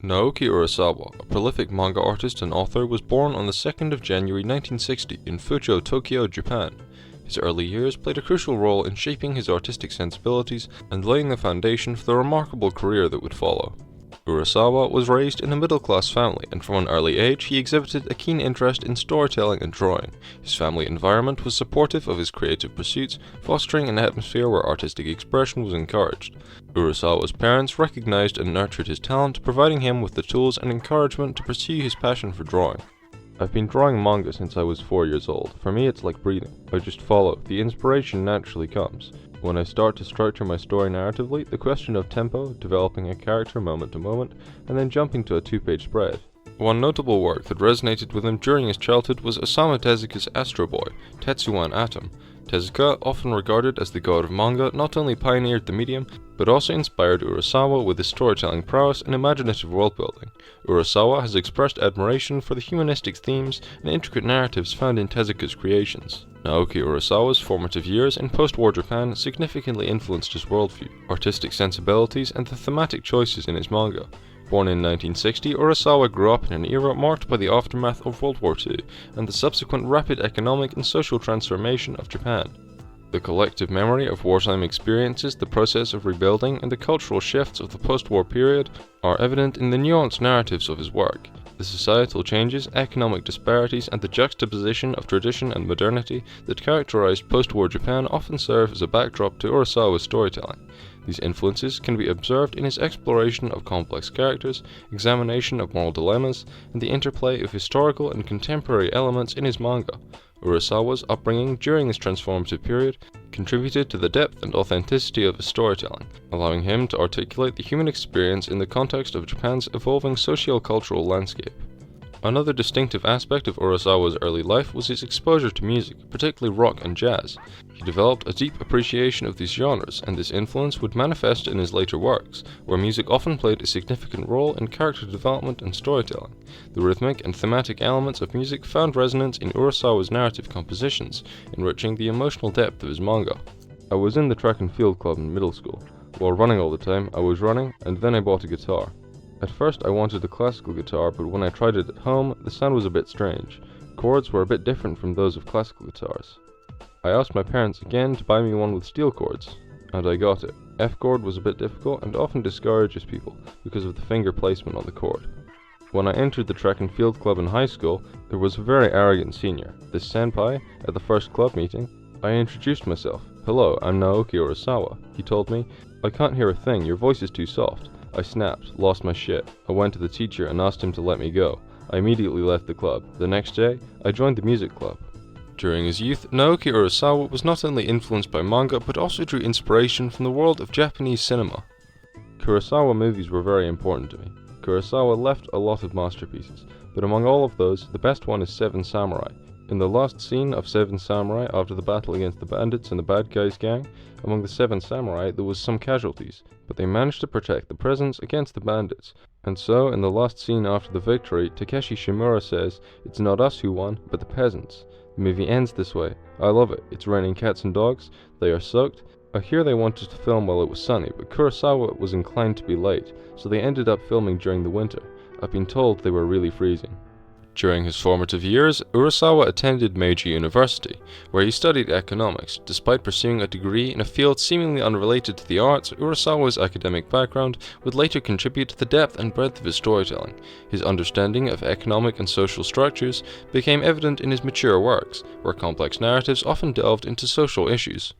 Naoki Urasawa, a prolific manga artist and author, was born on the 2nd of January 1960 in Fujo, Tokyo, Japan. His early years played a crucial role in shaping his artistic sensibilities and laying the foundation for the remarkable career that would follow. Urasawa was raised in a middle-class family, and from an early age he exhibited a keen interest in storytelling and drawing. His family environment was supportive of his creative pursuits, fostering an atmosphere where artistic expression was encouraged. Urasawa's parents recognized and nurtured his talent, providing him with the tools and encouragement to pursue his passion for drawing. I've been drawing manga since I was 4 years old. For me, it's like breathing. I just follow. The inspiration naturally comes. When I start to structure my story narratively, the question of tempo, developing a character moment to moment, and then jumping to a 2-page spread. One notable work that resonated with him during his childhood was Osamu Tezuka's Astro Boy, Tetsuwan Atom. Tezuka, often regarded as the god of manga, not only pioneered the medium, but also inspired Urasawa with his storytelling prowess and imaginative worldbuilding. Urasawa has expressed admiration for the humanistic themes and intricate narratives found in Tezuka's creations. Naoki Urasawa's formative years in post-war Japan significantly influenced his worldview, artistic sensibilities, and the thematic choices in his manga. Born in 1960, Urasawa grew up in an era marked by the aftermath of World War II and the subsequent rapid economic and social transformation of Japan. The collective memory of wartime experiences, the process of rebuilding, and the cultural shifts of the post-war period are evident in the nuanced narratives of his work. The societal changes, economic disparities, and the juxtaposition of tradition and modernity that characterized post-war Japan often serve as a backdrop to Urasawa's storytelling. These influences can be observed in his exploration of complex characters, examination of moral dilemmas, and the interplay of historical and contemporary elements in his manga. Urasawa's upbringing during this transformative period contributed to the depth and authenticity of his storytelling, allowing him to articulate the human experience in the context of Japan's evolving socio-cultural landscape. Another distinctive aspect of Urasawa's early life was his exposure to music, particularly rock and jazz. He developed a deep appreciation of these genres, and this influence would manifest in his later works, where music often played a significant role in character development and storytelling. The rhythmic and thematic elements of music found resonance in Urasawa's narrative compositions, enriching the emotional depth of his manga. I was in the track and field club in middle school. While running all the time, I was running, and then I bought a guitar. At first I wanted a classical guitar, but when I tried it at home, the sound was a bit strange. Chords were a bit different from those of classical guitars. I asked my parents again to buy me one with steel chords, and I got it. F chord was a bit difficult and often discourages people because of the finger placement on the chord. When I entered the track and field club in high school, there was a very arrogant senior. This senpai, at the first club meeting, I introduced myself. "Hello, I'm Naoki Urasawa." He told me, "I can't hear a thing, your voice is too soft." I snapped, lost my shit. I went to the teacher and asked him to let me go. I immediately left the club. The next day, I joined the music club. During his youth, Naoki Urasawa was not only influenced by manga, but also drew inspiration from the world of Japanese cinema. Kurosawa movies were very important to me. Kurosawa left a lot of masterpieces, but among all of those, the best one is Seven Samurai. In the last scene of Seven Samurai, after the battle against the bandits and the bad guys gang, among the Seven Samurai there was some casualties, but they managed to protect the presents against the bandits. And so, in the last scene after the victory, Takeshi Shimura says, "It's not us who won, but the peasants." The movie ends this way. I love it. It's raining cats and dogs. They are soaked. I hear they wanted to film while it was sunny, but Kurosawa was inclined to be late, so they ended up filming during the winter. I've been told they were really freezing. During his formative years, Urasawa attended Meiji University, where he studied economics. Despite pursuing a degree in a field seemingly unrelated to the arts, Urasawa's academic background would later contribute to the depth and breadth of his storytelling. His understanding of economic and social structures became evident in his mature works, where complex narratives often delved into social issues.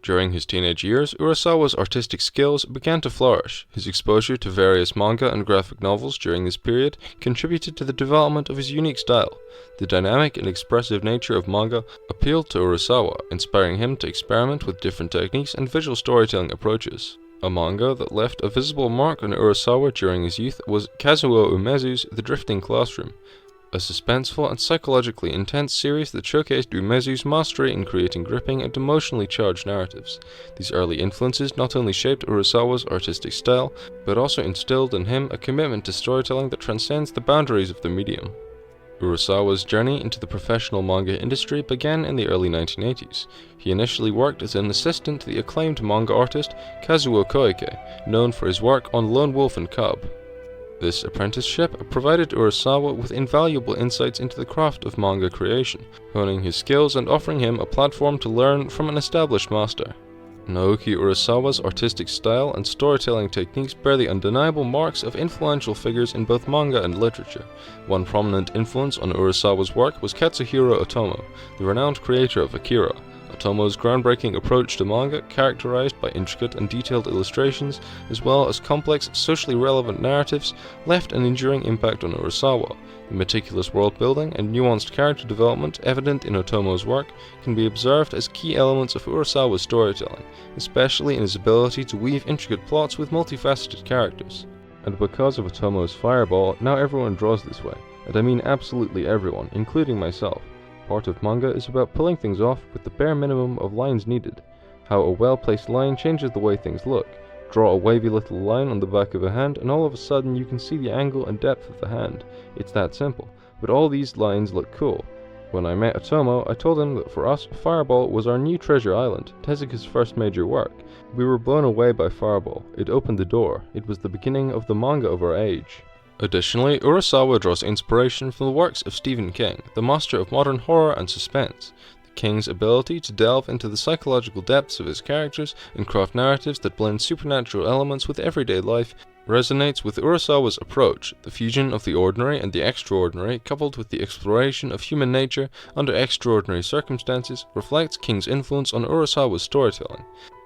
During his teenage years, Urasawa's artistic skills began to flourish. His exposure to various manga and graphic novels during this period contributed to the development of his unique style. The dynamic and expressive nature of manga appealed to Urasawa, inspiring him to experiment with different techniques and visual storytelling approaches. A manga that left a visible mark on Urasawa during his youth was Kazuo Umezu's The Drifting Classroom, a suspenseful and psychologically intense series that showcased Umezu's mastery in creating gripping and emotionally charged narratives. These early influences not only shaped Urasawa's artistic style, but also instilled in him a commitment to storytelling that transcends the boundaries of the medium. Urasawa's journey into the professional manga industry began in the early 1980s. He initially worked as an assistant to the acclaimed manga artist Kazuo Koike, known for his work on Lone Wolf and Cub. This apprenticeship provided Urasawa with invaluable insights into the craft of manga creation, honing his skills and offering him a platform to learn from an established master. Naoki Urasawa's artistic style and storytelling techniques bear the undeniable marks of influential figures in both manga and literature. One prominent influence on Urasawa's work was Katsuhiro Otomo, the renowned creator of Akira. Otomo's groundbreaking approach to manga, characterized by intricate and detailed illustrations, as well as complex, socially relevant narratives, left an enduring impact on Urasawa. The meticulous world building and nuanced character development evident in Otomo's work can be observed as key elements of Urasawa's storytelling, especially in his ability to weave intricate plots with multifaceted characters. And because of Otomo's Fireball, now everyone draws this way, and I mean absolutely everyone, including myself. Part of manga is about pulling things off with the bare minimum of lines needed. How a well-placed line changes the way things look. Draw a wavy little line on the back of a hand and all of a sudden you can see the angle and depth of the hand. It's that simple. But all these lines look cool. When I met Otomo, I told him that for us, Fireball was our new treasure island, Tezuka's first major work. We were blown away by Fireball. It opened the door. It was the beginning of the manga of our age. Additionally, Urasawa draws inspiration from the works of Stephen King, the master of modern horror and suspense. King's ability to delve into the psychological depths of his characters and craft narratives that blend supernatural elements with everyday life resonates with Urasawa's approach. The fusion of the ordinary and the extraordinary, coupled with the exploration of human nature under extraordinary circumstances, reflects King's influence on Urasawa's storytelling.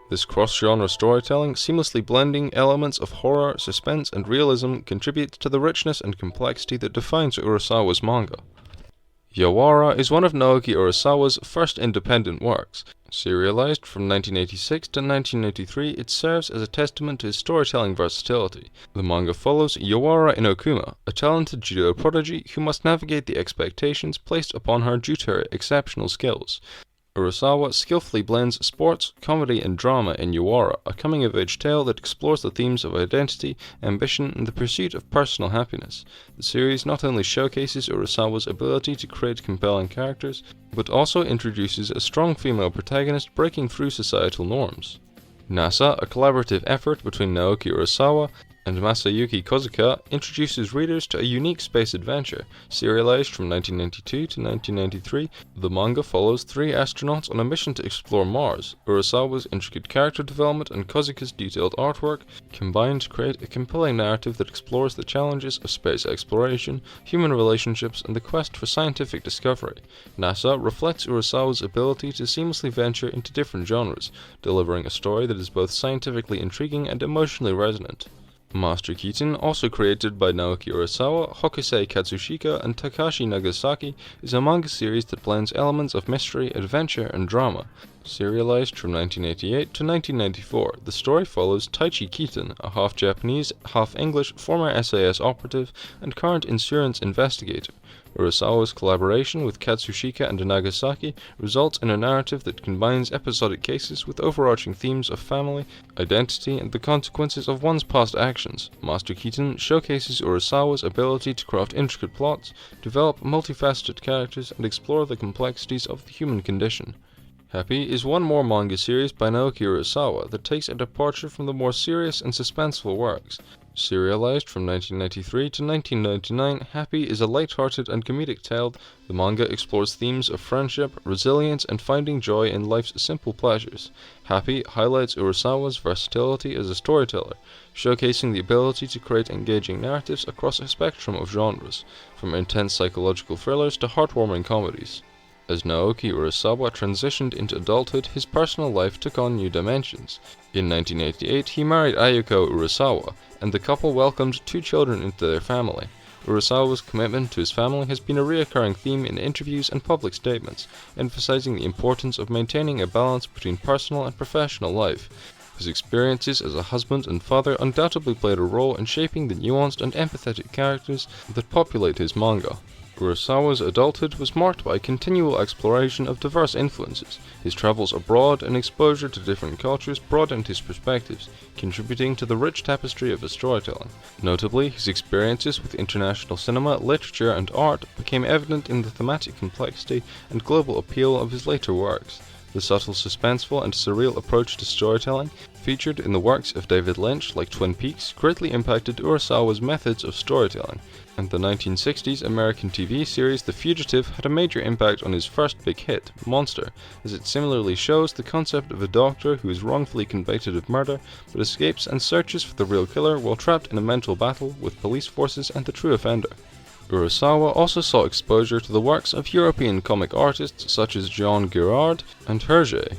This cross-genre storytelling, seamlessly blending elements of horror, suspense, and realism, contributes to the richness and complexity that defines Urasawa's manga. Yawara is one of Naoki Urasawa's first independent works. Serialized from 1986 to 1983, it serves as a testament to his storytelling versatility. The manga follows Yawara Inokuma, a talented judo prodigy who must navigate the expectations placed upon her due to her exceptional skills. Urasawa skillfully blends sports, comedy, and drama in Yawara, a coming-of-age tale that explores the themes of identity, ambition, and the pursuit of personal happiness. The series not only showcases Urasawa's ability to create compelling characters, but also introduces a strong female protagonist breaking through societal norms. NASA, a collaborative effort between Naoki Urasawa and Masayuki Kozuka, introduces readers to a unique space adventure. Serialized from 1992 to 1993, the manga follows three astronauts on a mission to explore Mars. Urasawa's intricate character development and Kozuka's detailed artwork combine to create a compelling narrative that explores the challenges of space exploration, human relationships, and the quest for scientific discovery. NASA reflects Urasawa's ability to seamlessly venture into different genres, delivering a story that is both scientifically intriguing and emotionally resonant. Master Keaton, also created by Naoki Urasawa, Hokusei Katsushika, and Takashi Nagasaki, is a manga series that blends elements of mystery, adventure, and drama. Serialized from 1988 to 1994, the story follows Taichi Keaton, a half-Japanese, half-English former SAS operative and current insurance investigator. Urasawa's collaboration with Katsushika and Nagasaki results in a narrative that combines episodic cases with overarching themes of family, identity, and the consequences of one's past actions. Master Keaton showcases Urasawa's ability to craft intricate plots, develop multifaceted characters, and explore the complexities of the human condition. Happy is one more manga series by Naoki Urasawa that takes a departure from the more serious and suspenseful works. Serialized from 1993 to 1999, Happy is a light-hearted and comedic tale. The manga explores themes of friendship, resilience, and finding joy in life's simple pleasures. Happy highlights Urasawa's versatility as a storyteller, showcasing the ability to create engaging narratives across a spectrum of genres, from intense psychological thrillers to heartwarming comedies. As Naoki Urasawa transitioned into adulthood, his personal life took on new dimensions. In 1988, he married Ayuko Urasawa, and the couple welcomed 2 children into their family. Urasawa's commitment to his family has been a recurring theme in interviews and public statements, emphasizing the importance of maintaining a balance between personal and professional life. His experiences as a husband and father undoubtedly played a role in shaping the nuanced and empathetic characters that populate his manga. Urasawa's adulthood was marked by continual exploration of diverse influences. His travels abroad and exposure to different cultures broadened his perspectives, contributing to the rich tapestry of his storytelling. Notably, his experiences with international cinema, literature, and art became evident in the thematic complexity and global appeal of his later works. The subtle, suspenseful, and surreal approach to storytelling featured in the works of David Lynch, like Twin Peaks, greatly impacted Urasawa's methods of storytelling, and the 1960s American TV series The Fugitive had a major impact on his first big hit, Monster, as it similarly shows the concept of a doctor who is wrongfully convicted of murder, but escapes and searches for the real killer while trapped in a mental battle with police forces and the true offender. Urasawa also saw exposure to the works of European comic artists such as Jean Girard and Hergé.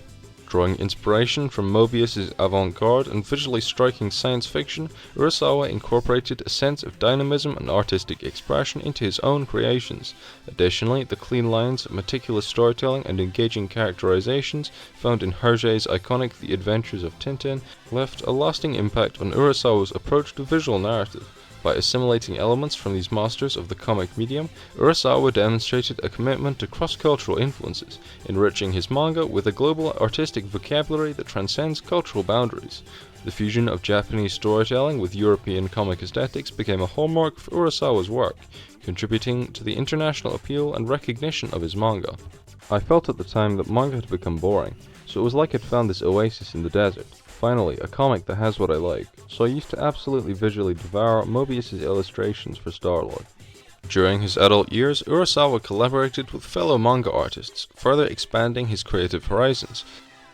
Drawing inspiration from Moebius's avant-garde and visually striking science fiction, Urasawa incorporated a sense of dynamism and artistic expression into his own creations. Additionally, the clean lines, meticulous storytelling, and engaging characterizations found in Hergé's iconic The Adventures of Tintin left a lasting impact on Urasawa's approach to visual narrative. By assimilating elements from these masters of the comic medium, Urasawa demonstrated a commitment to cross-cultural influences, enriching his manga with a global artistic vocabulary that transcends cultural boundaries. The fusion of Japanese storytelling with European comic aesthetics became a hallmark of Urasawa's work, contributing to the international appeal and recognition of his manga. I felt at the time that manga had become boring, so it was like I'd found this oasis in the desert. Finally, a comic that has what I like, so I used to absolutely visually devour Moebius's illustrations for Star-Lord. During his adult years, Urasawa collaborated with fellow manga artists, further expanding his creative horizons.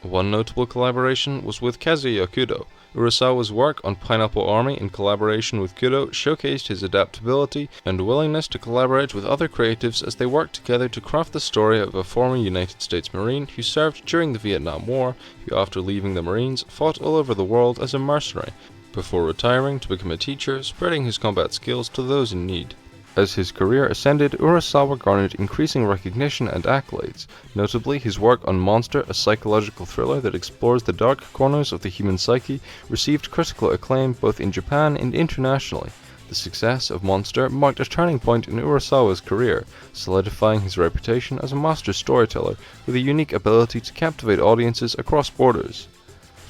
One notable collaboration was with Kazuya Kudo. Urasawa's work on Pineapple Army in collaboration with Kudo showcased his adaptability and willingness to collaborate with other creatives as they worked together to craft the story of a former United States Marine who served during the Vietnam War, who after leaving the Marines fought all over the world as a mercenary, before retiring to become a teacher, spreading his combat skills to those in need. As his career ascended, Urasawa garnered increasing recognition and accolades, notably his work on Monster, a psychological thriller that explores the dark corners of the human psyche, received critical acclaim both in Japan and internationally. The success of Monster marked a turning point in Urasawa's career, solidifying his reputation as a master storyteller with a unique ability to captivate audiences across borders.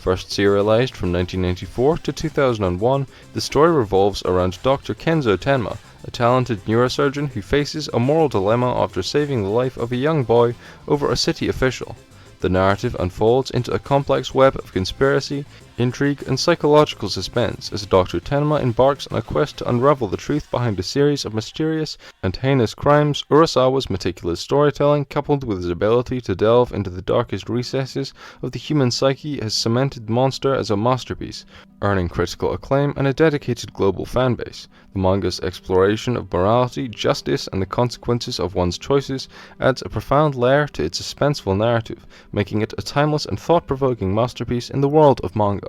First serialized from 1994 to 2001, the story revolves around Dr. Kenzo Tenma, a talented neurosurgeon who faces a moral dilemma after saving the life of a young boy over a city official. The narrative unfolds into a complex web of conspiracy, intrigue, and psychological suspense as Dr. Tenma embarks on a quest to unravel the truth behind a series of mysterious and heinous crimes. Urasawa's meticulous storytelling, coupled with his ability to delve into the darkest recesses of the human psyche, has cemented Monster as a masterpiece, earning critical acclaim and a dedicated global fanbase. The manga's exploration of morality, justice, and the consequences of one's choices adds a profound layer to its suspenseful narrative, making it a timeless and thought-provoking masterpiece in the world of manga.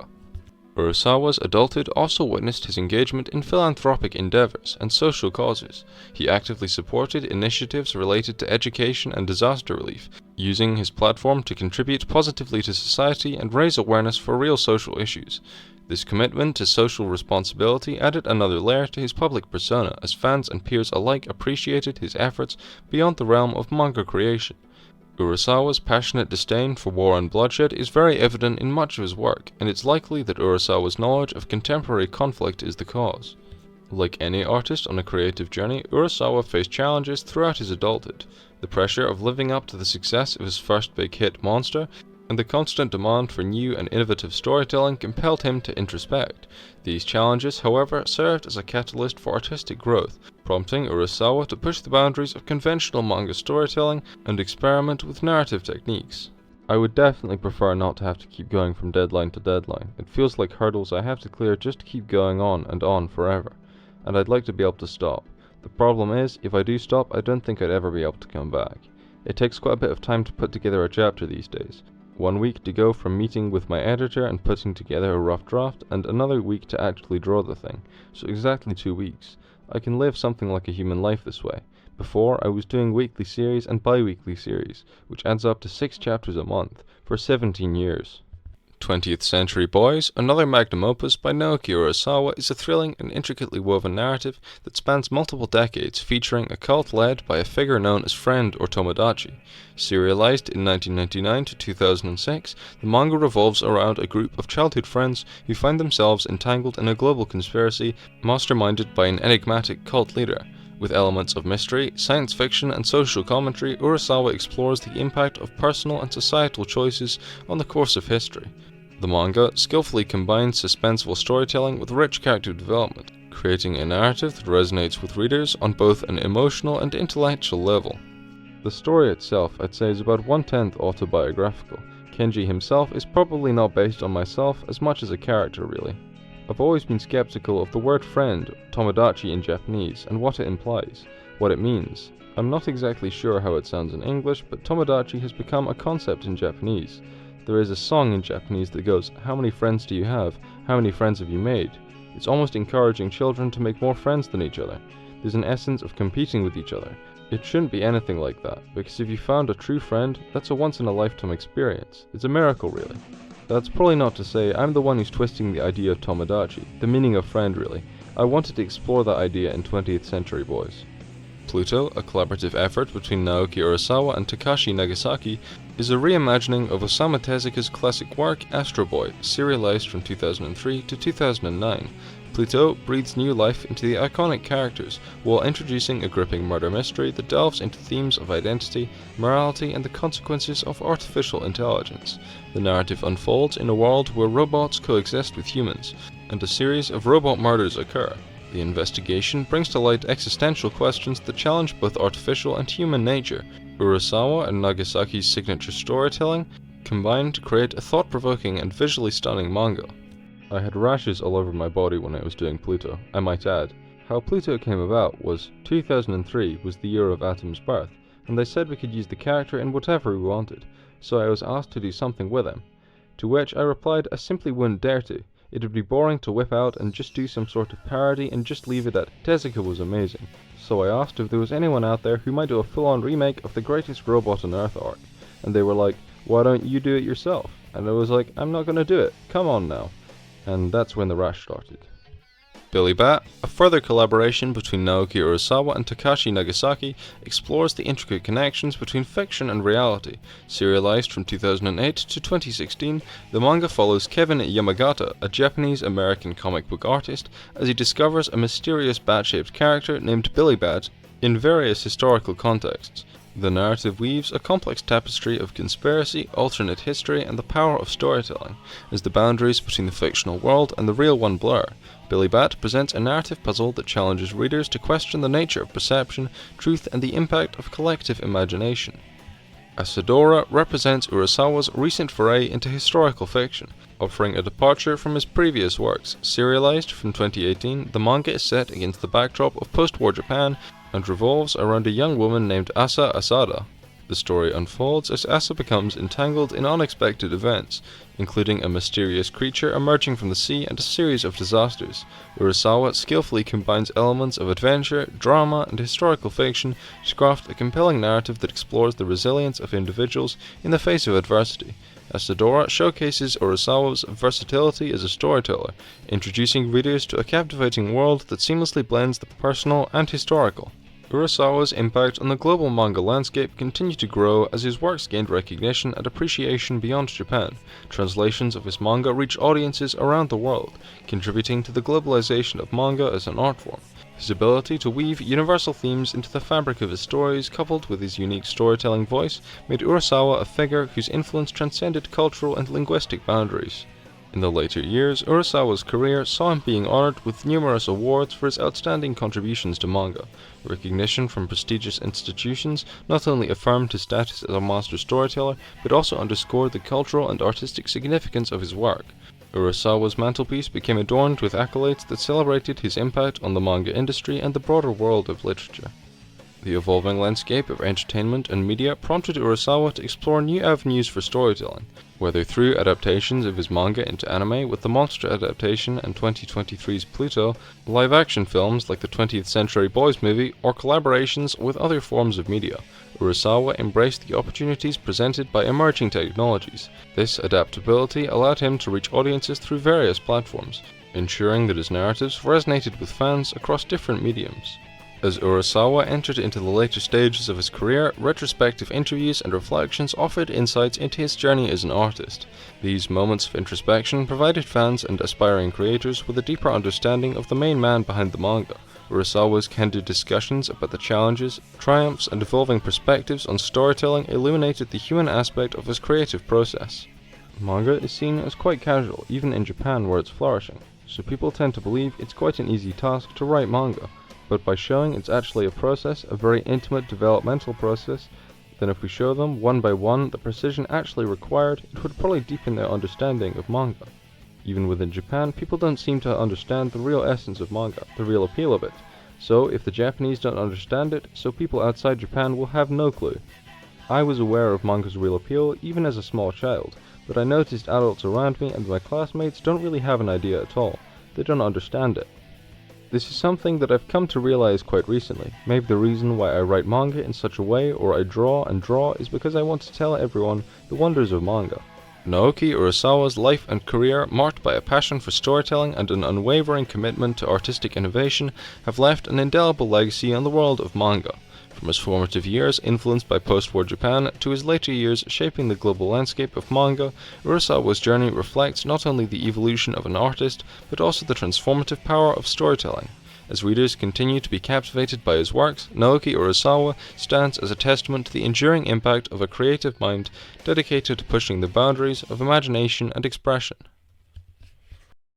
Urasawa's adulthood also witnessed his engagement in philanthropic endeavors and social causes. He actively supported initiatives related to education and disaster relief, using his platform to contribute positively to society and raise awareness for real social issues. This commitment to social responsibility added another layer to his public persona, as fans and peers alike appreciated his efforts beyond the realm of manga creation. Urasawa's passionate disdain for war and bloodshed is very evident in much of his work, and it's likely that Urasawa's knowledge of contemporary conflict is the cause. Like any artist on a creative journey, Urasawa faced challenges throughout his adulthood. The pressure of living up to the success of his first big hit, Monster, and the constant demand for new and innovative storytelling compelled him to introspect. These challenges, however, served as a catalyst for artistic growth, prompting Urasawa to push the boundaries of conventional manga storytelling and experiment with narrative techniques. I would definitely prefer not to have to keep going from deadline to deadline. It feels like hurdles I have to clear just to keep going on forever, and I'd like to be able to stop. The problem is, if I do stop, I don't think I'd ever be able to come back. It takes quite a bit of time to put together a chapter these days. 1 week to go from meeting with my editor and putting together a rough draft, and another week to actually draw the thing, so exactly 2 weeks. I can live something like a human life this way. Before, I was doing weekly series and bi-weekly series, which adds up to 6 chapters a month, for 17 years. 20th Century Boys, another magnum opus by Naoki Urasawa, is a thrilling and intricately woven narrative that spans multiple decades, featuring a cult led by a figure known as Friend or Tomodachi. Serialized in 1999 to 2006, the manga revolves around a group of childhood friends who find themselves entangled in a global conspiracy masterminded by an enigmatic cult leader. With elements of mystery, science fiction, and social commentary, Urasawa explores the impact of personal and societal choices on the course of history. The manga skillfully combines suspenseful storytelling with rich character development, creating a narrative that resonates with readers on both an emotional and intellectual level. The story itself, I'd say, is about 1/10 autobiographical. Kenji himself is probably not based on myself as much as a character, really. I've always been skeptical of the word friend, tomodachi in Japanese, and what it implies, what it means. I'm not exactly sure how it sounds in English, but tomodachi has become a concept in Japanese. There is a song in Japanese that goes, "How many friends do you have? How many friends have you made?" It's almost encouraging children to make more friends than each other. There's an essence of competing with each other. It shouldn't be anything like that, because if you found a true friend, that's a once-in-a-lifetime experience. It's a miracle, really. That's probably not to say I'm the one who's twisting the idea of tomodachi, the meaning of friend, really. I wanted to explore that idea in 20th Century Boys. Pluto, a collaborative effort between Naoki Urasawa and Takashi Nagasaki, is a reimagining of Osamu Tezuka's classic work Astro Boy, serialized from 2003 to 2009. Pluto breathes new life into the iconic characters, while introducing a gripping murder mystery that delves into themes of identity, morality, and the consequences of artificial intelligence. The narrative unfolds in a world where robots coexist with humans, and a series of robot murders occur. The investigation brings to light existential questions that challenge both artificial and human nature. Urasawa and Nagasaki's signature storytelling combine to create a thought-provoking and visually stunning manga. I had rashes all over my body when I was doing Pluto, I might add. How Pluto came about was 2003 was the year of Atom's birth, and they said we could use the character in whatever we wanted, so I was asked to do something with him. To which I replied I simply wouldn't dare to. It would be boring to whip out and just do some sort of parody and just leave it at Tezuka was amazing. So I asked if there was anyone out there who might do a full-on remake of the greatest robot on Earth arc, and they were like, "Why don't you do it yourself?" And I was like, "I'm not gonna do it, come on now." And that's when the rash started. Billy Bat, a further collaboration between Naoki Urasawa and Takashi Nagasaki, explores the intricate connections between fiction and reality. Serialized from 2008 to 2016, the manga follows Kevin Yamagata, a Japanese-American comic book artist, as he discovers a mysterious bat-shaped character named Billy Bat in various historical contexts. The narrative weaves a complex tapestry of conspiracy, alternate history, and the power of storytelling, as the boundaries between the fictional world and the real one blur. Billy Bat presents a narrative puzzle that challenges readers to question the nature of perception, truth, and the impact of collective imagination. Asadora represents Urasawa's recent foray into historical fiction, offering a departure from his previous works. Serialized from 2018, the manga is set against the backdrop of post-war Japan and revolves around a young woman named Asa Asada. The story unfolds as Asa becomes entangled in unexpected events, including a mysterious creature emerging from the sea and a series of disasters. Urasawa skillfully combines elements of adventure, drama, and historical fiction to craft a compelling narrative that explores the resilience of individuals in the face of adversity. Asadora showcases Urasawa's versatility as a storyteller, introducing readers to a captivating world that seamlessly blends the personal and historical. Urasawa's impact on the global manga landscape continued to grow as his works gained recognition and appreciation beyond Japan. Translations of his manga reach audiences around the world, contributing to the globalization of manga as an art form. His ability to weave universal themes into the fabric of his stories, coupled with his unique storytelling voice, made Urasawa a figure whose influence transcended cultural and linguistic boundaries. In the later years, Urasawa's career saw him being honored with numerous awards for his outstanding contributions to manga. Recognition from prestigious institutions not only affirmed his status as a master storyteller, but also underscored the cultural and artistic significance of his work. Urasawa's mantelpiece became adorned with accolades that celebrated his impact on the manga industry and the broader world of literature. The evolving landscape of entertainment and media prompted Urasawa to explore new avenues for storytelling, whether through adaptations of his manga into anime with the Monster adaptation and 2023's Pluto, live-action films like the 20th Century Boys movie, or collaborations with other forms of media. Urasawa embraced the opportunities presented by emerging technologies. This adaptability allowed him to reach audiences through various platforms, ensuring that his narratives resonated with fans across different mediums. As Urasawa entered into the later stages of his career, retrospective interviews and reflections offered insights into his journey as an artist. These moments of introspection provided fans and aspiring creators with a deeper understanding of the main man behind the manga. Urasawa's candid discussions about the challenges, triumphs, and evolving perspectives on storytelling illuminated the human aspect of his creative process. Manga is seen as quite casual, even in Japan where it's flourishing, so people tend to believe it's quite an easy task to write manga, but by showing it's actually a process, a very intimate developmental process, then if we show them one by one the precision actually required, it would probably deepen their understanding of manga. Even within Japan, people don't seem to understand the real essence of manga, the real appeal of it, so if the Japanese don't understand it, so people outside Japan will have no clue. I was aware of manga's real appeal even as a small child, but I noticed adults around me and my classmates don't really have an idea at all. They don't understand it. This is something that I've come to realize quite recently. Maybe the reason why I write manga in such a way, or I draw and draw, is because I want to tell everyone the wonders of manga. Naoki Urasawa's life and career, marked by a passion for storytelling and an unwavering commitment to artistic innovation, have left an indelible legacy on the world of manga. From his formative years influenced by post-war Japan to his later years shaping the global landscape of manga, Urasawa's journey reflects not only the evolution of an artist, but also the transformative power of storytelling. As readers continue to be captivated by his works, Naoki Urasawa stands as a testament to the enduring impact of a creative mind dedicated to pushing the boundaries of imagination and expression.